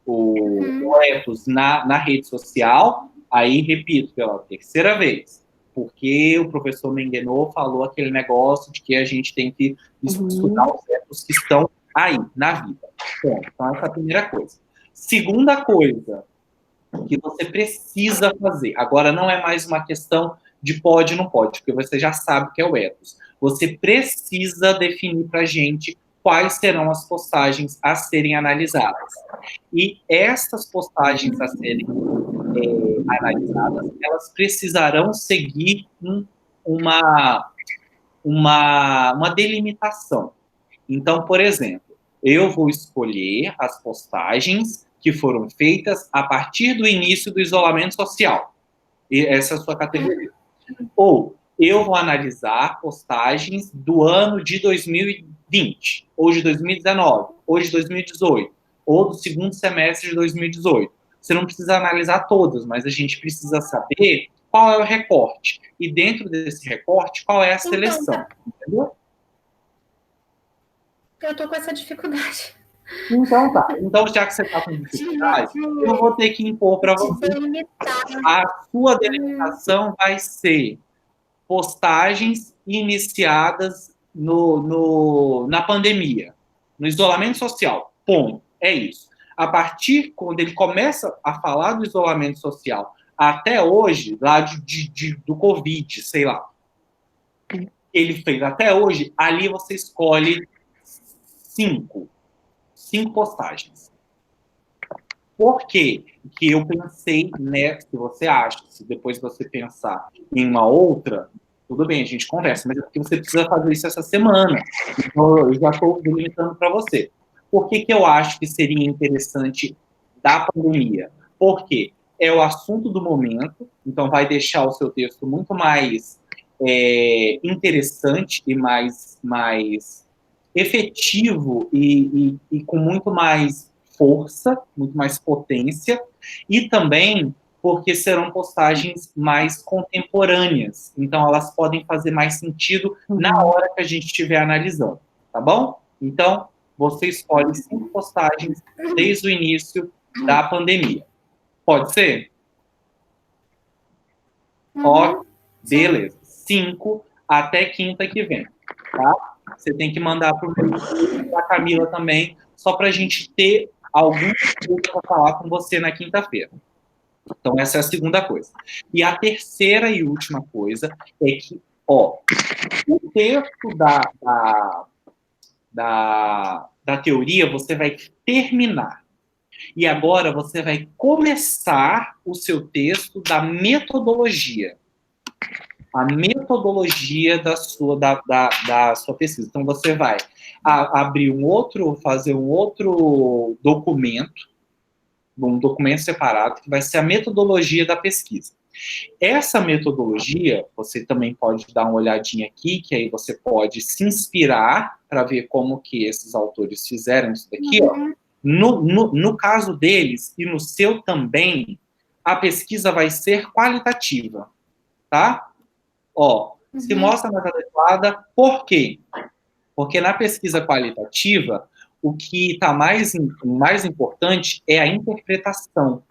o ethos na rede social. Aí, repito pela terceira vez, porque o professor Menguenot falou aquele negócio de que a gente tem que estudar os ethos que estão aí, na vida. Bom, então, essa é a primeira coisa. Segunda coisa que você precisa fazer, agora não é mais uma questão de pode ou não pode, porque você já sabe o que é o ethos. Você precisa definir para a gente quais serão as postagens a serem analisadas. E essas postagens a serem analisadas, elas precisarão seguir uma delimitação. Então, por exemplo, eu vou escolher as postagens que foram feitas a partir do início do isolamento social. E essa é a sua categoria. Ou eu vou analisar postagens do ano de 2020, ou de 2019, ou de 2018, ou do segundo semestre de 2018. Você não precisa analisar todas, mas a gente precisa saber qual é o recorte. E dentro desse recorte, qual é a seleção. Entendeu? Eu tô com essa dificuldade. Então tá. Então, já que você está com dificuldade, eu vou ter que impor para você. A sua delimitação vai ser postagens iniciadas na pandemia, no isolamento social. Ponto. É isso. A partir quando ele começa a falar do isolamento social até hoje, lá do Covid, sei lá, ele fez até hoje, ali você escolhe 5 postagens. Por quê? Que eu pensei nessa, se você acha, se depois você pensar em uma outra, tudo bem, a gente conversa, mas é porque você precisa fazer isso essa semana. Então, eu já estou delimitando para você. Por que eu acho que seria interessante da pandemia? Porque é o assunto do momento, então vai deixar o seu texto muito mais interessante e mais efetivo e com muito mais força, muito mais potência, e também porque serão postagens mais contemporâneas, então elas podem fazer mais sentido na hora que a gente estiver analisando, tá bom? Então, você escolhe 5 postagens desde o início da pandemia. Pode ser? Ó, beleza. 5 até quinta que vem, tá? Você tem que mandar para o meu e para a Camila também, só para a gente ter alguma coisa para falar com você na quinta-feira. Então, essa é a segunda coisa. E a terceira e última coisa é que, o texto da teoria você vai terminar. E agora você vai começar o seu texto da metodologia. A metodologia da sua pesquisa. Então, você vai fazer um outro documento, um documento separado, que vai ser a metodologia da pesquisa. Essa metodologia, você também pode dar uma olhadinha aqui, que aí você pode se inspirar para ver como que esses autores fizeram isso daqui, ó. No caso deles, e no seu também, a pesquisa vai ser qualitativa, tá? Ó, se mostra mais adequada, por quê? Porque na pesquisa qualitativa, o que está mais importante é a interpretação,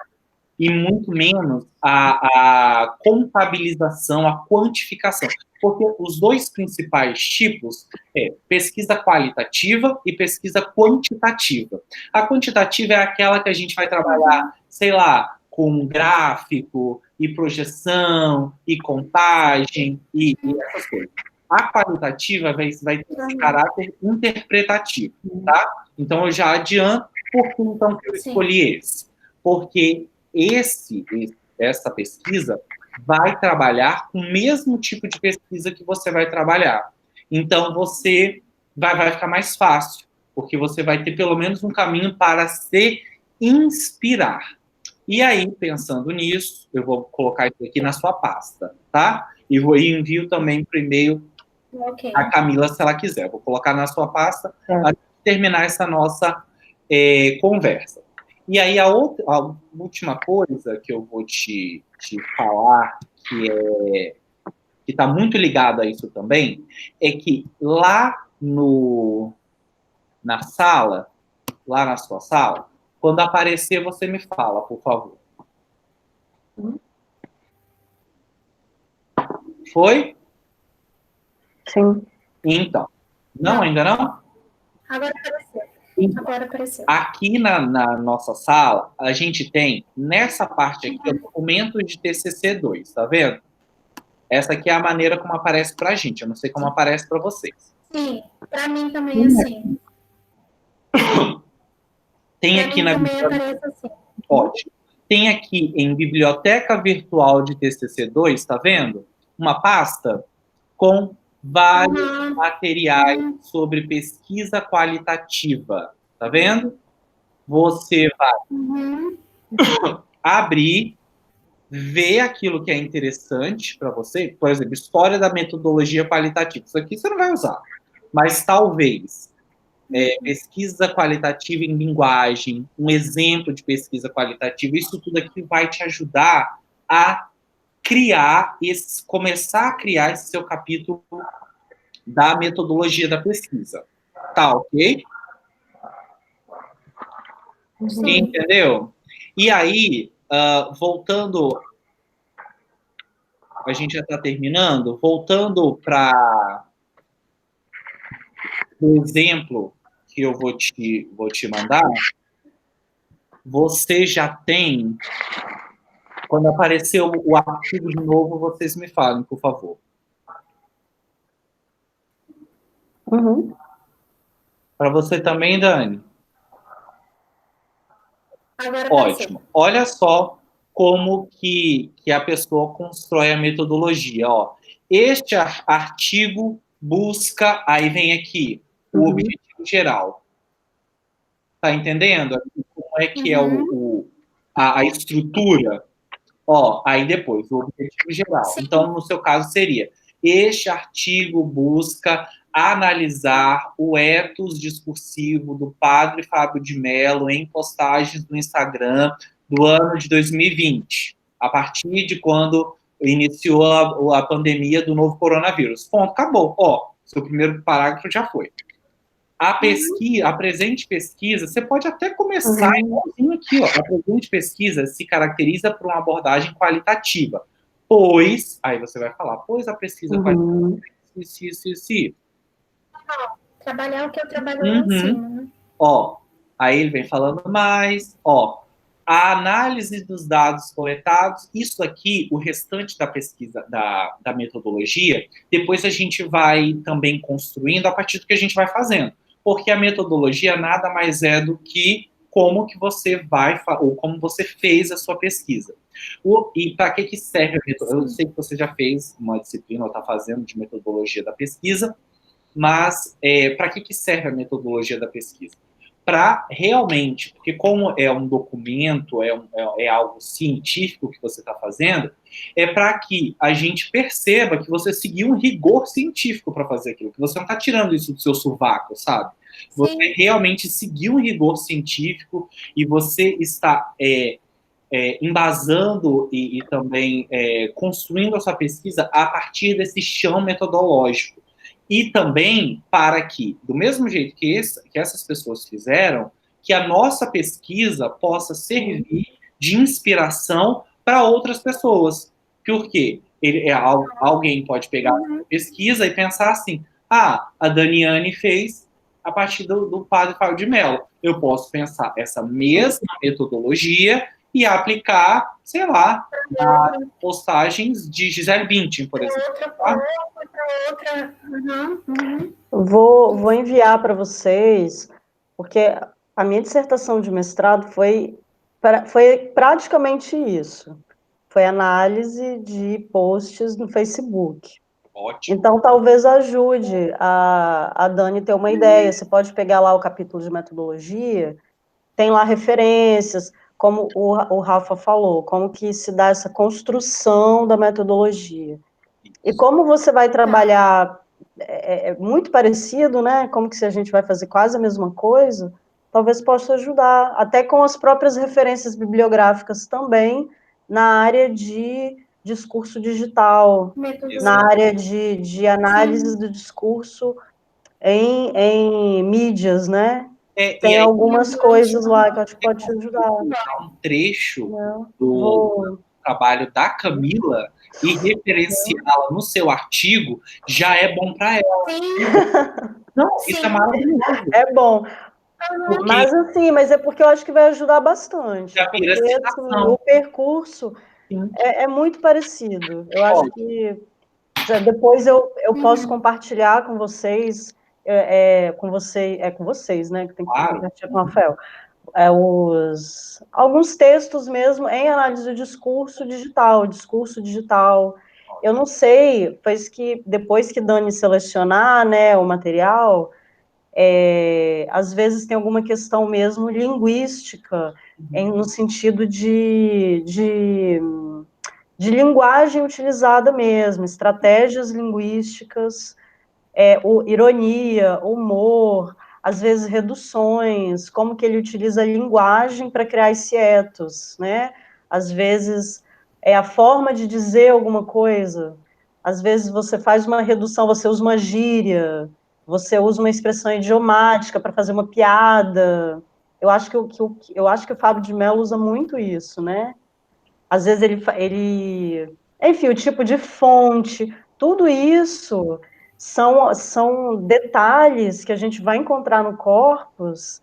e muito menos a contabilização, a quantificação. Porque os dois principais tipos é pesquisa qualitativa e pesquisa quantitativa. A quantitativa é aquela que a gente vai trabalhar, sei lá, com gráfico, e projeção, e contagem, e essas coisas. A qualitativa vai ter esse caráter interpretativo, tá? Então, eu já adianto por que então que eu escolhi esse. Porque essa pesquisa vai trabalhar com o mesmo tipo de pesquisa que você vai trabalhar. Então, você vai ficar mais fácil, porque você vai ter pelo menos um caminho para se inspirar. E aí, pensando nisso, eu vou colocar isso aqui na sua pasta, tá? E envio também por e-mail a Camila, se ela quiser. Vou colocar na sua pasta para terminar essa nossa conversa. E aí, a última coisa que eu vou te falar, que está muito ligado a isso também, é que lá na sala, lá na sua sala, quando aparecer, você me fala, por favor. Foi? Sim. Então. Não, ainda não? Agora apareceu. Agora apareceu. Aqui na nossa sala, a gente tem, nessa parte aqui, o documento de TCC2, tá vendo? Essa aqui é a maneira como aparece pra gente. Eu não sei como aparece para vocês. Sim, para mim também é assim. Tem aqui na também aparece assim. Ótimo. Tem aqui em Biblioteca Virtual de TCC2, tá vendo? Uma pasta com vários materiais sobre pesquisa qualitativa. Tá vendo? Você vai abrir, ver aquilo que é interessante para você. Por exemplo, história da metodologia qualitativa. Isso aqui você não vai usar. Mas talvez pesquisa qualitativa em linguagem, um exemplo de pesquisa qualitativa, isso tudo aqui vai te ajudar a começar a criar esse seu capítulo da metodologia da pesquisa. Tá, ok? Sim. Entendeu? E aí, voltando, a gente já está terminando, voltando para o exemplo que eu vou te mandar, você já tem, quando aparecer o artigo de novo, vocês me falem, por favor. Para você também, Dani? Agora ótimo. Olha só como que a pessoa constrói a metodologia. Ó. Este artigo busca, aí vem aqui, o objetivo geral. Tá entendendo? Como é que é a estrutura? Ó, aí depois, o objetivo geral. Sim. Então, no seu caso, seria: este artigo busca analisar o ethos discursivo do padre Fábio de Mello em postagens no Instagram do ano de 2020, a partir de quando iniciou a pandemia do novo coronavírus. Ponto, acabou. Ó, seu primeiro parágrafo já foi. A presente pesquisa, você pode até começar igualzinho aqui, ó. A presente pesquisa se caracteriza por uma abordagem qualitativa, pois, aí você vai falar, pois a pesquisa qualitativa, se. Trabalhar o que eu trabalho lá em cima, né? Ó, aí ele vem falando mais, ó, a análise dos dados coletados, isso aqui, o restante da pesquisa, da metodologia, depois a gente vai também construindo a partir do que a gente vai fazendo. Porque a metodologia nada mais é do que como que você vai, ou como você fez a sua pesquisa. E para que serve a metodologia? Eu sei que você já fez uma disciplina, ou está fazendo, de metodologia da pesquisa, mas para que serve a metodologia da pesquisa? Para realmente, porque como é um documento, é algo científico que você está fazendo, é para que a gente perceba que você seguiu um rigor científico para fazer aquilo, que você não está tirando isso do seu sovaco, sabe? Sim. Você realmente seguiu um rigor científico e você está embasando e também construindo a sua pesquisa a partir desse chão metodológico. E também para que, do mesmo jeito que essas pessoas fizeram, que a nossa pesquisa possa servir de inspiração para outras pessoas. Porque alguém pode pegar a pesquisa e pensar assim: a Daniane fez a partir do padre Fábio de Mello. Eu posso pensar essa mesma metodologia e aplicar, sei lá, nas postagens de Gisele Bündchen, por exemplo. Outra. Vou enviar para vocês, porque a minha dissertação de mestrado foi praticamente isso. Foi análise de posts no Facebook. Ótimo. Então, talvez ajude a Dani ter uma ideia. Você pode pegar lá o capítulo de metodologia, tem lá referências, como o Rafa falou, como que se dá essa construção da metodologia. E como você vai trabalhar muito parecido, né? Como que se a gente vai fazer quase a mesma coisa, talvez possa ajudar, até com as próprias referências bibliográficas também, na área de discurso digital, na área de análise do discurso em mídias, né? Tem algumas coisas lá que eu acho que pode te ajudar. Um trecho do trabalho da Camila e referenciá-la no seu artigo já é bom para ela. Não, isso é maravilhoso. É bom. Mas assim, mas é porque eu acho que vai ajudar bastante. Porque assim, o percurso é muito parecido. Eu acho que depois eu posso compartilhar com vocês, com vocês, né? Que tem que compartilhar com o Rafael. Alguns textos mesmo em análise do discurso digital. Eu não sei, depois que Dani selecionar, né, o material, às vezes tem alguma questão mesmo linguística, no sentido de linguagem utilizada mesmo, estratégias linguísticas, ironia, humor, às vezes reduções, como que ele utiliza a linguagem para criar esse ethos, né? Às vezes é a forma de dizer alguma coisa, às vezes você faz uma redução, você usa uma gíria, você usa uma expressão idiomática para fazer uma piada. Eu acho que o Fábio de Mello usa muito isso, né? Às vezes enfim, o tipo de fonte, tudo isso são detalhes que a gente vai encontrar no corpus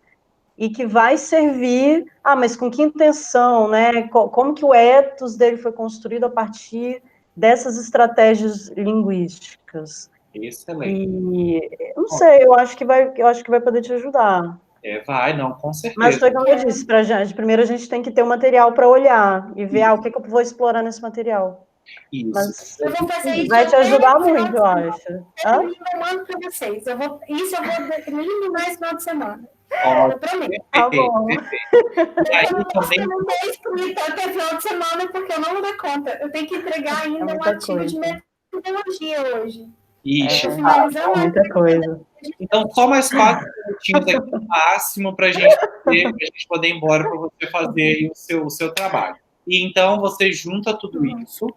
e que vai servir, mas com que intenção, né? Como que o ethos dele foi construído a partir dessas estratégias linguísticas. Excelente. E não sei, eu acho que vai poder te ajudar. Com certeza. Mas foi como eu disse, primeiro a gente tem que ter o material para olhar e ver o que eu vou explorar nesse material. Isso. Mas eu vou fazer isso. Vai te ajudar muito, eu acho. Eu mando para vocês. Eu vou eliminar esse final de semana. Eu prometo. Tá bom. Eu não dei escrito até final de semana porque eu não vou dar conta. Eu tenho que entregar ainda um artigo de metodologia hoje. Ixi, muita coisa. Então, só mais 4 minutinhos aqui no máximo para a gente poder ir embora para você fazer aí o seu trabalho. E então, você junta tudo isso.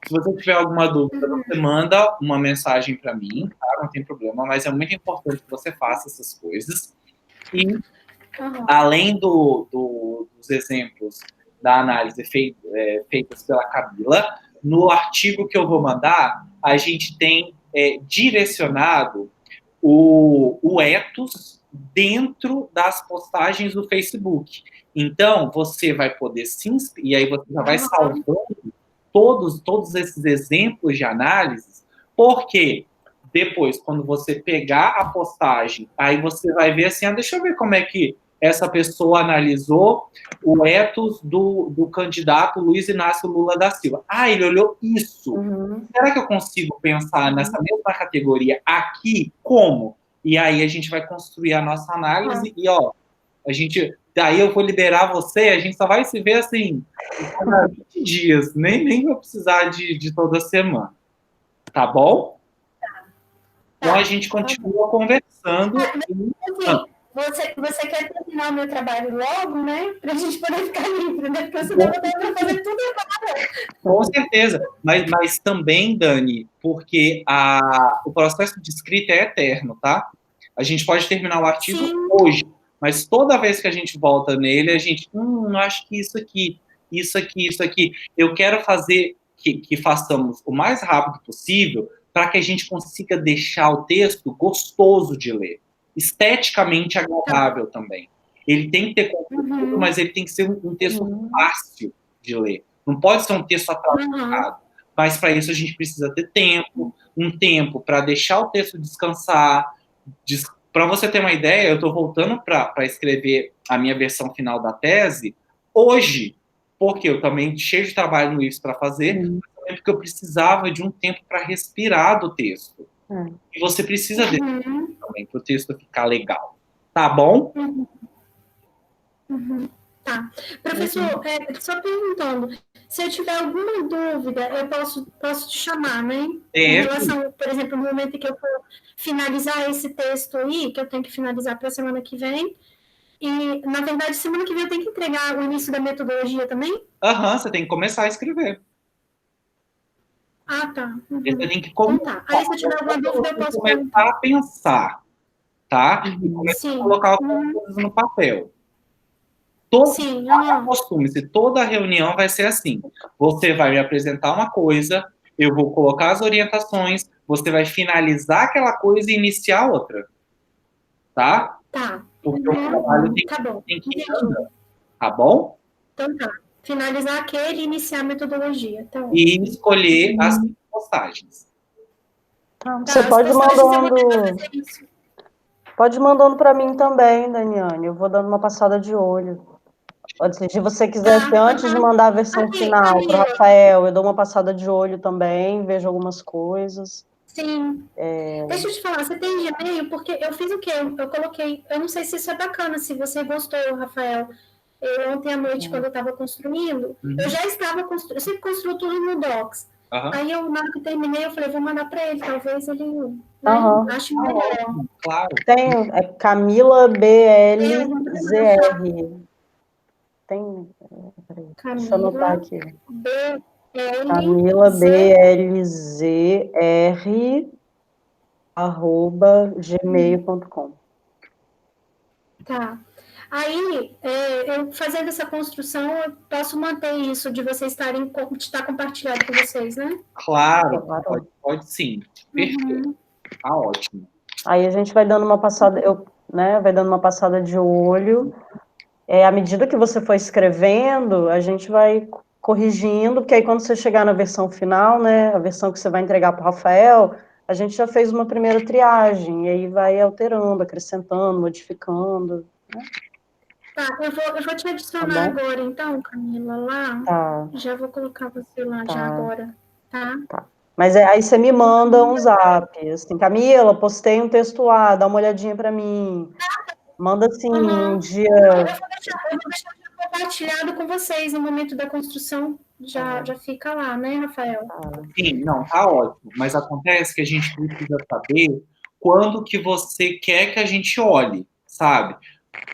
Se você tiver alguma dúvida, você manda uma mensagem para mim, tá? Não tem problema, mas é muito importante que você faça essas coisas. E, além dos exemplos da análise feitas pela Camila, no artigo que eu vou mandar, a gente tem direcionado o ethos dentro das postagens do Facebook. Então, você vai poder e aí você já vai salvando todos esses exemplos de análise, porque depois, quando você pegar a postagem, aí você vai ver assim, deixa eu ver como é que essa pessoa analisou o ethos do candidato Luiz Inácio Lula da Silva. Ele olhou isso. Será que eu consigo pensar nessa mesma categoria aqui? Como? E aí a gente vai construir a nossa análise e, daí eu vou liberar você, a gente só vai se ver assim, em 20 dias, nem vou precisar de toda semana. Tá bom? Então a gente continua conversando. Você quer terminar o meu trabalho logo, né? Para a gente poder ficar livre, né? Porque você deve fazer tudo agora. Com certeza. Mas também, Dani, porque o processo de escrita é eterno, tá? A gente pode terminar o artigo hoje, mas toda vez que a gente volta nele, a gente, acho que isso aqui. Eu quero fazer que façamos o mais rápido possível para que a gente consiga deixar o texto gostoso de ler, esteticamente agradável também. Ele tem que ter conteúdo, mas ele tem que ser um texto fácil de ler. Não pode ser um texto atrasado. Mas para isso a gente precisa ter tempo, um tempo para deixar o texto descansar. Para você ter uma ideia, eu estou voltando para escrever a minha versão final da tese hoje, porque eu também cheio de trabalho no IFES para fazer, mas também porque eu precisava de um tempo para respirar do texto. E você precisa desse tempo também para o texto ficar legal. Tá bom? Tá. Professor, só perguntando, se eu tiver alguma dúvida, eu posso te chamar, né? Em relação, por exemplo, no momento em que eu for finalizar esse texto aí, que eu tenho que finalizar para a semana que vem, e, na verdade, semana que vem eu tenho que entregar o início da metodologia também? Você tem que começar a escrever. Ah, tá. Você tem que Então, tá. Aí, se eu tiver alguma dúvida, eu posso começar a pensar, tá? E começar a colocar algumas coisas no papel. Acostume-se, toda reunião vai ser assim. Você vai me apresentar uma coisa, eu vou colocar as orientações, você vai finalizar aquela coisa e iniciar outra. Tá? Tá. Porque o trabalho tem que ir andando. Tá bom? Então tá. Finalizar aquele e iniciar a metodologia. Então, e escolher as postagens. Você pode mandando. Pode mandando para mim também, Daniane. Eu vou dando uma passada de olho. Pode ser, se você quiser, antes de mandar a versão final para o Rafael, eu dou uma passada de olho também, vejo algumas coisas. Sim. Deixa eu te falar, você tem Gmail? Porque eu fiz o quê? Eu coloquei, eu não sei se isso é bacana, se você gostou, Rafael. Ontem à noite, quando eu estava construindo, eu já estava construindo, eu sempre construo tudo no Docs. Aí, na hora que terminei, eu falei, vou mandar para ele, talvez ele ache melhor. Claro. Tem, Camila BLZR. Tem. Deixa eu anotar aqui. Camila BLZR @gmail.com. Tá. Aí, eu fazendo essa construção, eu posso manter isso de vocês de estar compartilhado com vocês, né? Claro, pode sim. Perfeito. Tá ótimo. Aí a gente vai dando uma passada, vai dando uma passada de olho. À medida que você for escrevendo, a gente vai corrigindo, porque aí quando você chegar na versão final, né, a versão que você vai entregar para o Rafael, a gente já fez uma primeira triagem, e aí vai alterando, acrescentando, modificando. Né? Tá, eu vou te adicionar agora, então, Camila, lá. Tá. Já vou colocar você lá já agora, tá? Mas aí você me manda um zap, assim, Camila, postei um texto lá, dá uma olhadinha para mim. Manda assim, um dia... Eu vou deixar compartilhado com vocês no momento da construção, já fica lá, né, Rafael? Sim, não, tá ótimo. Mas acontece que a gente precisa saber quando que você quer que a gente olhe, sabe?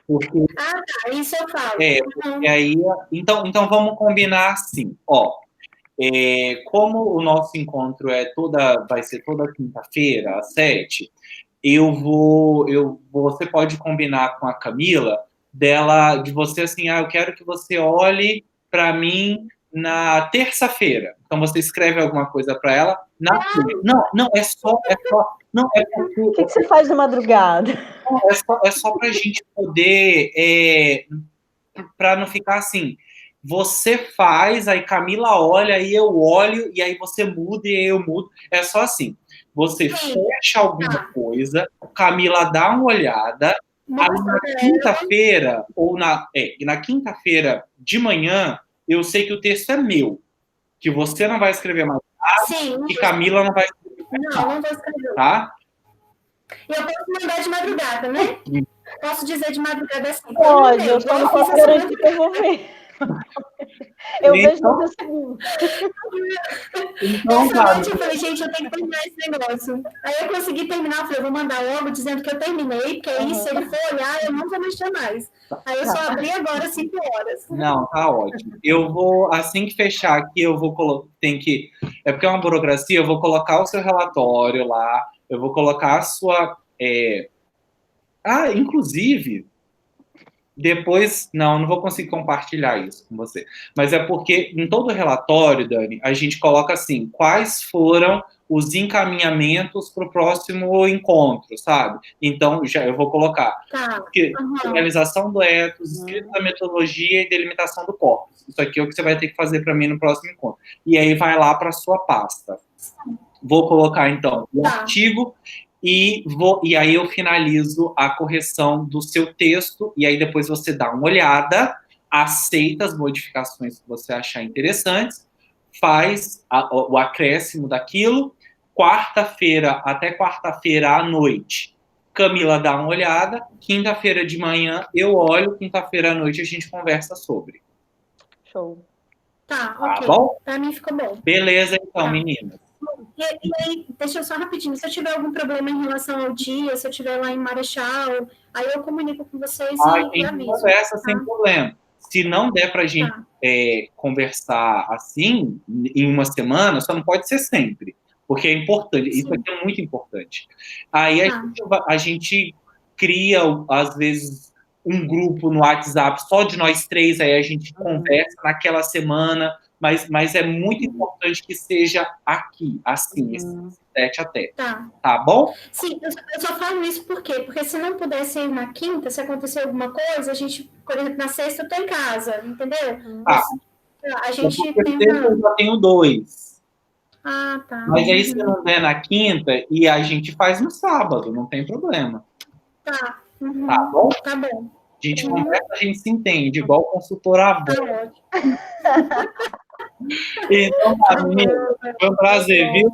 Porque, tá, isso eu falo. Porque aí, então vamos combinar assim, como o nosso encontro vai ser toda quinta-feira, às 7h, você pode combinar com a Camila de você assim, eu quero que você olhe para mim na terça-feira. Então você escreve alguma coisa para ela na Não, é só não é porque, o que você faz de madrugada? É só para a gente poder para não ficar assim. Você faz, aí Camila olha, aí eu olho, e aí você muda e aí eu mudo. É só assim. Você fecha alguma coisa, Camila dá uma olhada, aí na quinta-feira, ou na quinta-feira de manhã, eu sei que o texto é meu, que você não vai escrever mais nada, que Camila não vai escrever mais nada. Não vou escrever. Tá? E eu posso mandar de madrugada, né? Posso dizer de madrugada assim. Pode, eu só não posso garantir que eu vou ver. Eu vejo no segundo. Então, essa noite eu falei, gente, eu tenho que terminar esse negócio. Aí eu consegui terminar, eu falei, vou mandar logo dizendo que eu terminei, porque aí se ele for olhar, eu não vou mexer mais. Aí eu só abri agora 5 horas. Não, tá ótimo. Eu vou, assim que fechar aqui, eu vou colocar, é porque é uma burocracia, eu vou colocar o seu relatório lá, eu vou colocar a sua... inclusive... Depois, não vou conseguir compartilhar isso com você. Mas é porque em todo o relatório, Dani, a gente coloca assim, quais foram os encaminhamentos para o próximo encontro, sabe? Então, já eu vou colocar realização do ethos, escrita da metodologia e delimitação do corpus. Isso aqui é o que você vai ter que fazer para mim no próximo encontro. E aí vai lá para a sua pasta. Vou colocar, então, o artigo e aí eu finalizo a correção do seu texto, e aí depois você dá uma olhada, aceita as modificações que você achar interessantes, faz o acréscimo daquilo. Até quarta-feira à noite, Camila dá uma olhada, quinta-feira de manhã eu olho, quinta-feira à noite a gente conversa sobre. Show. Tá, ok. Bom? Pra mim ficou bom. Beleza, então, meninas. E aí, deixa eu só rapidinho, se eu tiver algum problema em relação ao dia, se eu estiver lá em Marechal, aí eu comunico com vocês e aviso. Conversa sem problema. Se não der pra gente conversar assim, em uma semana, só não pode ser sempre. Porque é importante, isso aqui é muito importante. Aí a gente cria, às vezes, um grupo no WhatsApp só de nós três, aí a gente conversa naquela semana, mas é muito importante que seja aqui, assim, esse tete a tete. Tá bom? Sim, eu só falo isso por quê? Porque se não puder ser na quinta, se acontecer alguma coisa, a gente, por exemplo, na sexta eu tô em casa, entendeu? A gente tenta... Eu já tenho 2. Tá. Mas aí, se não der na quinta, e a gente faz no sábado, não tem problema. Tá. Tá bom? Tá bom. A gente conversa, a gente se entende, igual consultor avó. Tá ótimo. Então, tá, menina. Foi um prazer, viu?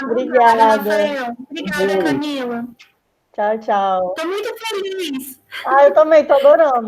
Obrigada. Rafael. Obrigada, Camila. Tchau, tchau. Tô muito feliz. Eu também, tô adorando.